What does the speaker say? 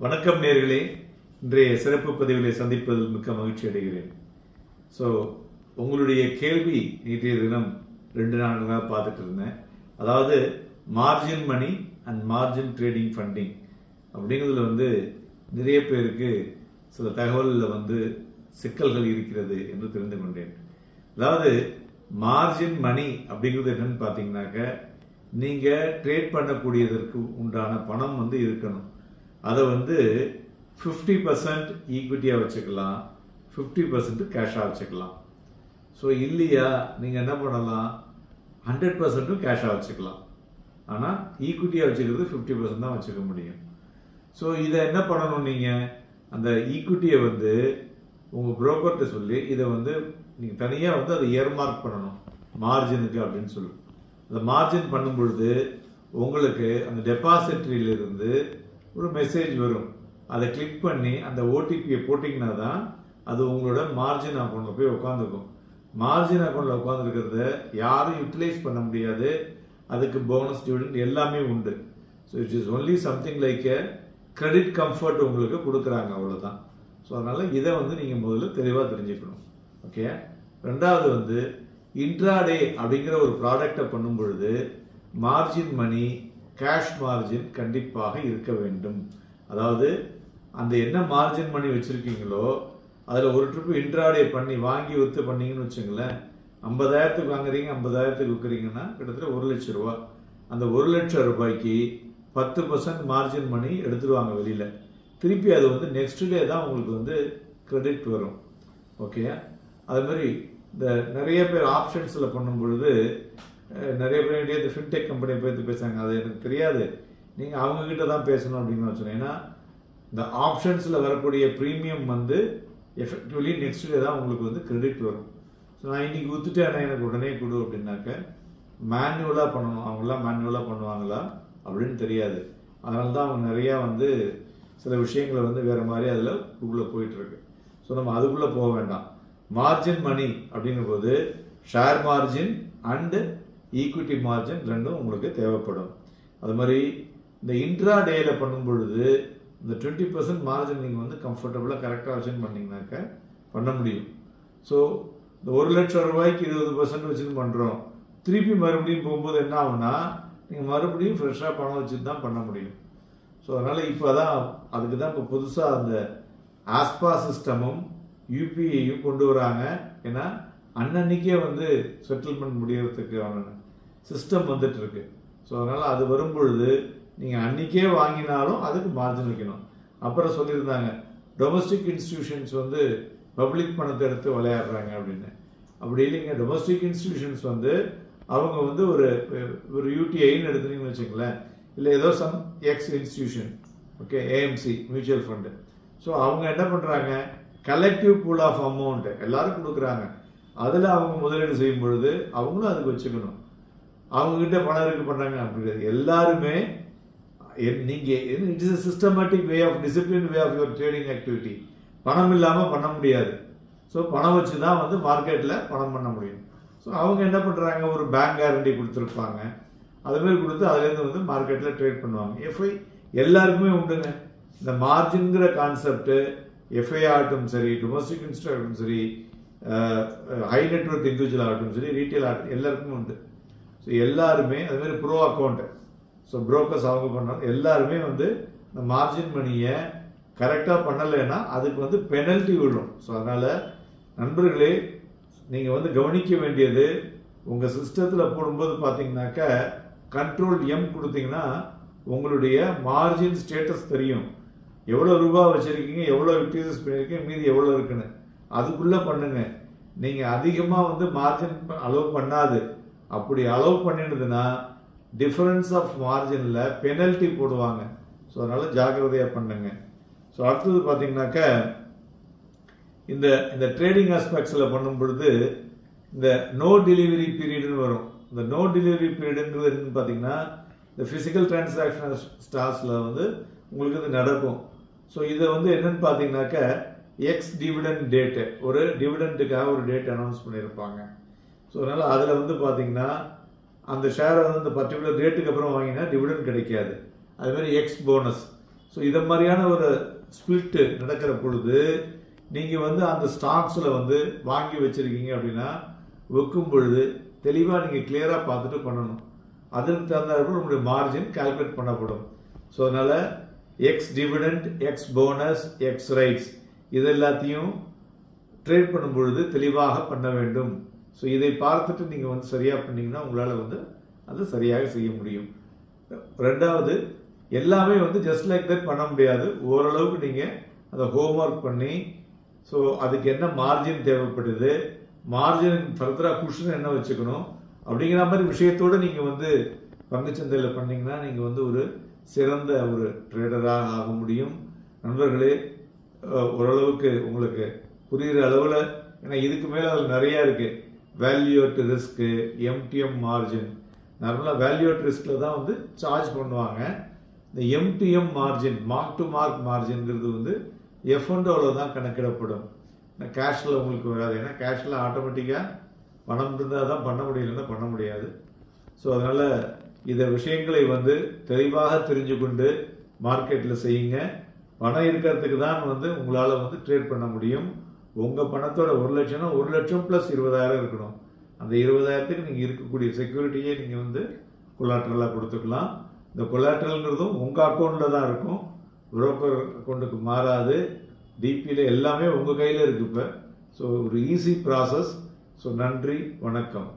வணக்கம் நேயர்களே, இன்றைய சிறப்பு பதிவிலே சந்திப்பதில் மிக்க மகிழ்ச்சி அடைகிறேன். ஸோ உங்களுடைய கேள்வி நேற்றைய தினம் 2 நாட்களாக பார்த்துட்டு இருந்தேன். அதாவது margin money and margin trading funding அப்படிங்கிறதுல நிறைய பேருக்கு சில தகவலில் சிக்கல்கள் இருக்கிறது என்று தெரிந்து கொண்டேன். அதாவது மார்ஜின் மணி அப்படிங்கிறது என்னன்னு பார்த்தீங்கன்னாக்க, நீங்கள் ட்ரேட் பண்ணக்கூடியதற்கு உண்டான பணம் இருக்கணும். அதை 50% ஈக்விட்டியாக வச்சுக்கலாம், 50% கேஷாக வச்சுக்கலாம். ஸோ இல்லையா, நீங்கள் என்ன பண்ணலாம், 100% கேஷாக வச்சுக்கலாம். ஆனால் ஈக்விட்டியாக வச்சுக்கிறது 50% தான் வச்சுக்க முடியும். ஸோ இதை என்ன பண்ணணும், நீங்கள் அந்த ஈக்விட்டியை உங்கள் புரோக்கர்கிட்ட சொல்லி இதை நீங்கள் தனியாக அதை இயர்மார்க் பண்ணணும் மார்ஜினுக்கு அப்படின்னு சொல்லி. அந்த மார்ஜின் பண்ணும் பொழுது உங்களுக்கு அந்த டெபாசிட்ரியிலிருந்து ஒரு மெசேஜ் வரும். அதை கிளிக் பண்ணி அந்த ஓடிபியை போட்டிங்கன்னா தான் அது உங்களோட மார்ஜின் அக்கௌண்ட்டில் போய் உட்காந்துக்கும். மார்ஜின் அக்கௌண்ட்டில் உட்காந்துருக்கிறத யாரும் யூட்டிலைஸ் பண்ண முடியாது. அதுக்கு போனஸ் டிவிடெண்ட் எல்லாமே உண்டு. So it is only something like a credit comfort உங்களுக்கு கொடுக்குறாங்க, அவ்வளோதான். ஸோ அதனால் இதை நீங்கள் முதல்ல தெளிவாக தெரிஞ்சுக்கணும். ஓகே. ரெண்டாவது இன்ட்ராடே அப்படிங்கிற ஒரு ப்ராடக்டை பண்ணும் பொழுது மார்ஜின் மணி, கேஷ் மார்ஜின் கண்டிப்பாக இருக்க வேண்டும். அதாவது அந்த என்ன மார்ஜின் மணி வச்சிருக்கீங்களோ அதில் ஒரு ட்ரிப் இன்ட்ராடே பண்ணி வாங்கி விற்று பண்ணீங்கன்னு வச்சுங்களேன், 50,000க்கு வாங்குறீங்க, 50,000க்கு விற்கிறீங்கன்னா கிட்டத்தட்ட 1 லட்சம் ரூபா. அந்த 1 லட்சம் ரூபாய்க்கு 10% மார்ஜின் மணி எடுத்துருவாங்க வெளியில். திருப்பி அது நெக்ஸ்ட் டே தான் உங்களுக்கு கிரெடிட் வரும். ஓகே. அது மாதிரி இந்த நிறைய பேர் ஆப்ஷன்ஸில் பண்ணும் பொழுது நிறைய பேர் இந்த ஃபின்டெக் கம்பெனியை பற்றி பேசுகிறாங்க. அது எனக்கு தெரியாது, நீங்கள் அவங்கக்கிட்ட தான் பேசணும் அப்படின்னு நான் சொன்னேன். ஏன்னா இந்த ஆப்ஷன்ஸில் வரக்கூடிய ப்ரீமியம் எஃபெக்டிவ்லி நெக்ஸ்ட் டே தான் உங்களுக்கு கிரெடிட் வரும். ஸோ நான் இன்னைக்கு வித்துட்டேன், எனக்கு உடனே கொடு அப்படின்னாக்க மேனுவலாக பண்ணணும். அவங்களாம் மேனுவலாக பண்ணுவாங்களா அப்படின்னு தெரியாது. அதனால தான் அவங்க நிறையா சில விஷயங்களை வேறு மாதிரி அதில் உள்ளே போயிட்டுருக்கு. ஸோ நம்ம அதுக்குள்ளே போக வேண்டாம். மார்ஜின் மணி அப்படிங்கும்போது share margin and equity margin ரெண்டும் உங்களுக்கு தேவைப்படும். அது மாதிரி இந்த இன்ட்ரா டேயில் பண்ணும் பொழுது இந்த 20% மார்ஜின் நீங்கள் கம்ஃபர்டபுளாக கரெக்டாக வச்சுன்னு பண்ணிங்கனாக்க பண்ண முடியும். ஸோ இந்த 1 லட்சம் ரூபாய்க்கு 20% வச்சுன்னு பண்ணுறோம். திருப்பி மறுபடியும் போகும்போது என்ன ஆகுனா, நீங்கள் மறுபடியும் ஃப்ரெஷ்ஷாக பணம் வச்சுட்டு தான் பண்ண முடியும். ஸோ அதனால் இப்போ தான் அதுக்கு தான் இப்போ புதுசாக அந்த ஆஸ்பா சிஸ்டமும் யூபிஐயும் கொண்டு வராங்க. ஏன்னா அன்னன்னைக்கே செட்டில்மெண்ட் முடியறதுக்கான சிஸ்டம் இருக்கு. ஸோ அதனால் அது வரும்பொழுது நீங்கள் அன்றைக்கே வாங்கினாலும் அதுக்கு மார்ஜின் வைக்கணும். அப்புறம் சொல்லியிருந்தாங்க டொமஸ்டிக் இன்ஸ்டிடியூஷன்ஸ் பப்ளிக் பணத்தை எடுத்து விளையாடுறாங்க அப்படின்னு. அப்படி இல்லைங்க. டொமஸ்டிக் இன்ஸ்டிடியூஷன்ஸ் அவங்க ஒரு யூடிஐன்னு எடுத்துனீங்கன்னு வச்சுங்களேன், இல்லை ஏதோ some X institution, okay, AMC mutual fund. So அவங்க என்ன பண்ணுறாங்க, கலெக்டிவ் பூல் ஆஃப் அமௌண்ட் எல்லாரும் கொடுக்குறாங்க. அதில் அவங்க முதலீடு செய்யும் பொழுது அவங்களும் அதுக்கு வச்சுக்கணும். அவங்ககிட்ட பணம் இருக்கு பண்ணுறாங்க அப்படிங்கிறது எல்லாருமே நீங்கள் it is systematic way of discipline way of your trading activity. பணம் இல்லாமல் பண்ண முடியாது. ஸோ பணம் வச்சு தான் மார்க்கெட்டில் பணம் பண்ண முடியும். ஸோ அவங்க என்ன பண்ணுறாங்க, ஒரு பேங்க் கேரண்டி கொடுத்துருப்பாங்க, அதுமாரி கொடுத்து அதுலேருந்து மார்க்கெட்டில் ட்ரேட் பண்ணுவாங்க. எஃப்ஐ எல்லாருக்குமே உண்டுங்க. இந்த மார்ஜின்கிற கான்செப்ட் எஃப்ஐ ஆகட்டும் சரி, டொமஸ்டிக் இன்ஸ்டியூட் ஆகட்டும் சரி, ஹை நெட்வொர்க் இண்டிவிஜுவல் ஆகட்டும் சரி, ரீட்டைல் ஆகட்டும், எல்லாருக்குமே உண்டு. ஸோ எல்லாருமே அதுமாரி ப்ரோ அக்கௌண்ட், ஸோ புரோக்கர்ஸ் அவங்க பண்ணாங்க எல்லாருமே இந்த மார்ஜின் மணியை கரெக்டாக பண்ணலைன்னா அதுக்கு பெனல்ட்டி விழும். ஸோ அதனால் நண்பர்களே, நீங்கள் கவனிக்க வேண்டியது, உங்கள் சிஸ்டத்தில் போடும்போது பார்த்தீங்கன்னாக்க கண்ட்ரோல் எம் கொடுத்தீங்கன்னா உங்களுடைய மார்ஜின் ஸ்டேட்டஸ் தெரியும். எவ்வளோ ரூபா வச்சுருக்கீங்க, எவ்வளோ யூட்டிலைஸ் பண்ணியிருக்கீங்க, மீதி எவ்வளோ இருக்குன்னு அதுக்குள்ளே பண்ணுங்க. நீங்கள் அதிகமாக மார்ஜின் அலோவ் பண்ணாது. அப்படி அலோவ் பண்ணிடுதுன்னா டிஃபரன்ஸ் ஆஃப் மார்ஜினில் பெனல்ட்டி போடுவாங்க. ஸோ அதனால் ஜாக்கிரதையாக பண்ணுங்க. ஸோ அடுத்தது பார்த்தீங்கன்னாக்க இந்த ட்ரேடிங் ஆஸ்பெக்ட்ஸில் பண்ணும் பொழுது இந்த நோ டெலிவரி பீரியட்னு வரும். இந்த நோ டெலிவரி பீரியடுங்கிறது என்னன்னு பார்த்தீங்கன்னா, இந்த ஃபிசிக்கல் டிரான்சாக்ஷன் ஸ்டார்ஸில் உங்களுக்கு இது நடக்கும். ஸோ இதை என்னன்னு பார்த்தீங்கன்னாக்க எக்ஸ் டிவிடெண்ட் டேட்டு, ஒரு டிவிடெண்ட்டுக்காக ஒரு டேட் அனௌன்ஸ் பண்ணியிருப்பாங்க. ஸோ அதனால் அதில் பார்த்தீங்கன்னா அந்த ஷேரை அந்த பர்டிகுலர் டேட்டுக்கு அப்புறம் வாங்கினா டிவிடெண்ட் கிடைக்காது. அதுமாதிரி எக்ஸ் போனஸ். ஸோ இதை மாதிரியான ஒரு ஸ்பிளிட் நடக்கிற பொழுது நீங்கள் வந்து அந்த ஸ்டாக்ஸில் வந்து வாங்கி வச்சுருக்கீங்க அப்படின்னா விற்கும் பொழுது தெளிவாக நீங்கள் கிளியராக பார்த்துட்டு பண்ணணும். அதற்கு தகுந்தாற்போல் உங்களுடைய மார்ஜின் கால்குலேட் பண்ணப்படும். ஸோ அதனால் ex dividend, ex bonus, ex rights இது எல்லாத்தையும் ட்ரேட் பண்ணும் பொழுது தெளிவாக பண்ண வேண்டும். ஸோ இதை பார்த்துட்டு நீங்கள் வந்து சரியாக பண்ணீங்கன்னா உங்களால் வந்து அது சரியாக செய்ய முடியும். ரெண்டாவது, எல்லாமே வந்து ஜஸ்ட் லைக் தட் பண்ண முடியாது. ஓரளவுக்கு நீங்கள் அதை ஹோம்ஒர்க் பண்ணி ஸோ அதுக்கு என்ன மார்ஜின் தேவைப்படுது, மார்ஜின் ஃபர்தராக குஷன் என்ன வச்சுக்கணும் அப்படிங்கிற மாதிரி விஷயத்தோடு நீங்கள் வந்து பங்குச்சந்தையில் பண்ணீங்கன்னா நீங்கள் வந்து ஒரு சிறந்த ஒரு ட்ரேடராக ஆக முடியும். நண்பர்களே, ஓரளவுக்கு உங்களுக்கு புரிகிற அளவில், ஏன்னா இதுக்கு மேலே அதில் நிறையா இருக்குது. Value at risk, MTM margin, நார்மலாக வேல்யூ அட் ரிஸ்கில் தான் வந்து சார்ஜ் பண்ணுவாங்க. இந்த MTM margin, mark to mark மார்ஜின்ங்கிறது வந்து எஃப்என்டோவில் தான் கணக்கிடப்படும். கேஷில் உங்களுக்கு வராது. ஏன்னா கேஷில் ஆட்டோமேட்டிக்காக பணம் இருந்தால் தான் பண்ண முடியலன்னா பண்ண முடியாது. ஸோ அதனால் இந்த விஷயங்களை வந்து தெளிவாக தெரிஞ்சு கொண்டு மார்க்கெட்டில் செய்யுங்க. பணம் இருக்கிறதுக்கு தான் வந்து உங்களால் வந்து ட்ரேட் பண்ண முடியும். உங்கள் பணத்தோட 1 லட்சம்னா 1 லட்சம் ப்ளஸ் 20,000 இருக்கணும். அந்த 20,000த்துக்கு நீங்கள் இருக்கக்கூடிய செக்யூரிட்டியே நீங்கள் வந்து கொலாட்ரலாக கொடுத்துக்கலாம். இந்த கொலாட்ரல்ங்கிறதும் உங்கள் அக்கௌண்ட்டில் தான் இருக்கும், புரோக்கர் அக்கௌண்ட்டுக்கு மாறாது. டிபியில் எல்லாமே உங்கள் கையில் இருக்கு இப்போ. ஸோ ஒரு ஈஸி ப்ராசஸ். ஸோ நன்றி, வணக்கம்.